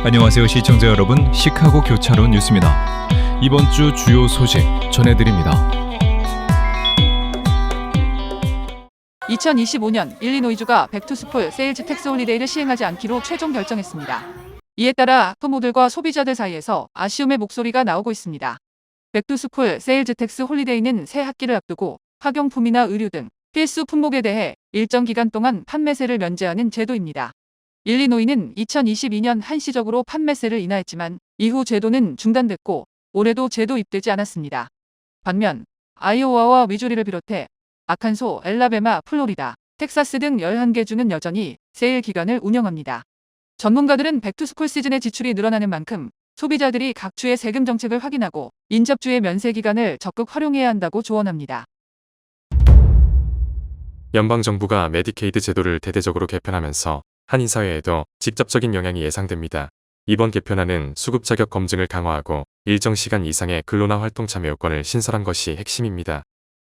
안녕하세요 시청자 여러분, 시카고 교차로 뉴스입니다. 이번 주 주요 소식 전해드립니다. 2025년 일리노이주가 백투스쿨 세일즈 텍스 홀리데이를 시행하지 않기로 최종 결정했습니다. 이에 따라 학부모들과 소비자들 사이에서 아쉬움의 목소리가 나오고 있습니다. 백투스쿨 세일즈 텍스 홀리데이는 새 학기를 앞두고 학용품이나 의류 등 필수 품목에 대해 일정 기간 동안 판매세를 면제하는 제도입니다. 일리노이는 2022년 한시적으로 판매세를 인하했지만 이후 제도는 중단됐고 올해도 제도 입되지 않았습니다. 반면 아이오와와 미주리를 비롯해 아칸소, 엘라베마, 플로리다, 텍사스 등 11개 주는 여전히 세일 기간을 운영합니다. 전문가들은 백투스쿨 시즌의 지출이 늘어나는 만큼 소비자들이 각 주의 세금 정책을 확인하고 인접주의 면세 기간을 적극 활용해야 한다고 조언합니다. 연방정부가 메디케이드 제도를 대대적으로 개편하면서 한인사회에도 직접적인 영향이 예상됩니다. 이번 개편안은 수급 자격 검증을 강화하고 일정 시간 이상의 근로나 활동 참여 요건을 신설한 것이 핵심입니다.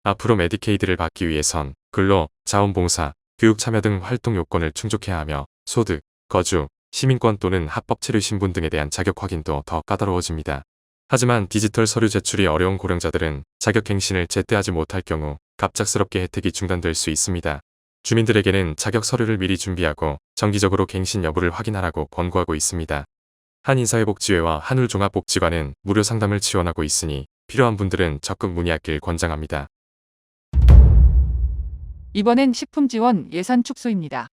앞으로 메디케이드를 받기 위해선 근로, 자원봉사, 교육 참여 등 활동 요건을 충족해야 하며 소득, 거주, 시민권 또는 합법 체류 신분 등에 대한 자격 확인도 더 까다로워집니다. 하지만 디지털 서류 제출이 어려운 고령자들은 자격 갱신을 제때 하지 못할 경우 갑작스럽게 혜택이 중단될 수 있습니다. 주민들에게는 자격 서류를 미리 준비하고 정기적으로 갱신 여부를 확인하라고 권고하고 있습니다. 한인사회복지회와 한울종합복지관은 무료 상담을 지원하고 있으니 필요한 분들은 적극 문의하길 권장합니다. 이번엔 식품 지원 예산 축소입니다.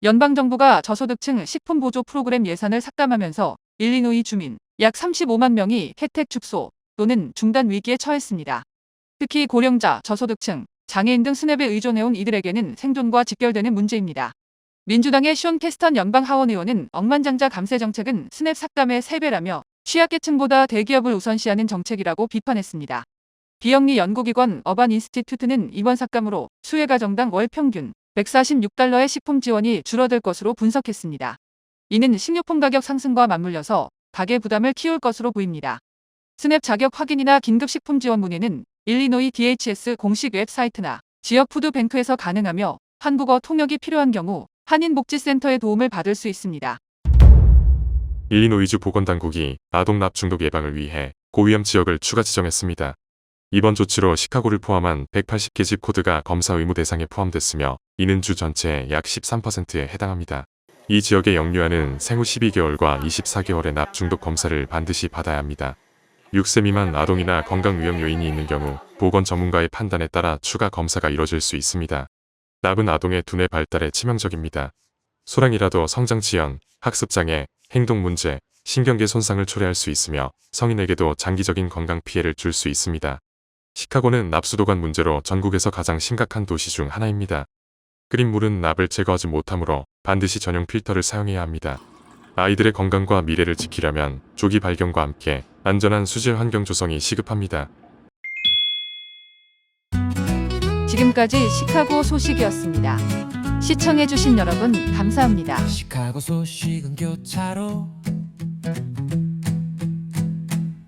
연방정부가 저소득층 식품 보조 프로그램 예산을 삭감하면서 일리노이 주민 약 35만 명이 혜택 축소 또는 중단 위기에 처했습니다. 특히 고령자, 저소득층, 장애인 등 스냅에 의존해온 이들에게는 생존과 직결되는 문제입니다. 민주당의 숀 캐스턴 연방 하원 의원은 억만장자 감세 정책은 스냅 삭감의 3배라며 취약계층보다 대기업을 우선시하는 정책이라고 비판했습니다. 비영리 연구기관 어반 인스티튜트는 이번 삭감으로 수혜가정당 월 평균 $146의 식품 지원이 줄어들 것으로 분석했습니다. 이는 식료품 가격 상승과 맞물려서 가계 부담을 키울 것으로 보입니다. 스냅 자격 확인이나 긴급식품 지원 문의는 일리노이 DHS 공식 웹사이트나 지역 푸드뱅크에서 가능하며 한국어 통역이 필요한 경우 한인복지센터의 도움을 받을 수 있습니다. 일리노이주 보건당국이 아동 납 중독 예방을 위해 고위험 지역을 추가 지정했습니다. 이번 조치로 시카고를 포함한 180개 집 코드가 검사 의무 대상에 포함됐으며 이는 주 전체의 약 13%에 해당합니다. 이 지역에 영유아는 생후 12개월과 24개월의 납 중독 검사를 반드시 받아야 합니다. 6세 미만 아동이나 건강 위험 요인이 있는 경우 보건 전문가의 판단에 따라 추가 검사가 이뤄질 수 있습니다. 납은 아동의 두뇌 발달에 치명적입니다. 소량이라도 성장 지연, 학습 장애, 행동 문제, 신경계 손상을 초래할 수 있으며 성인에게도 장기적인 건강 피해를 줄 수 있습니다. 시카고는 납수도관 문제로 전국에서 가장 심각한 도시 중 하나입니다. 끓인 물은 납을 제거하지 못하므로 반드시 전용 필터를 사용해야 합니다. 아이들의 건강과 미래를 지키려면 조기 발견과 함께 안전한 수질 환경 조성이 시급합니다. 지금까지 시카고 소식이었습니다. 시청해주신 여러분 감사합니다. 시카고 소식은 교차로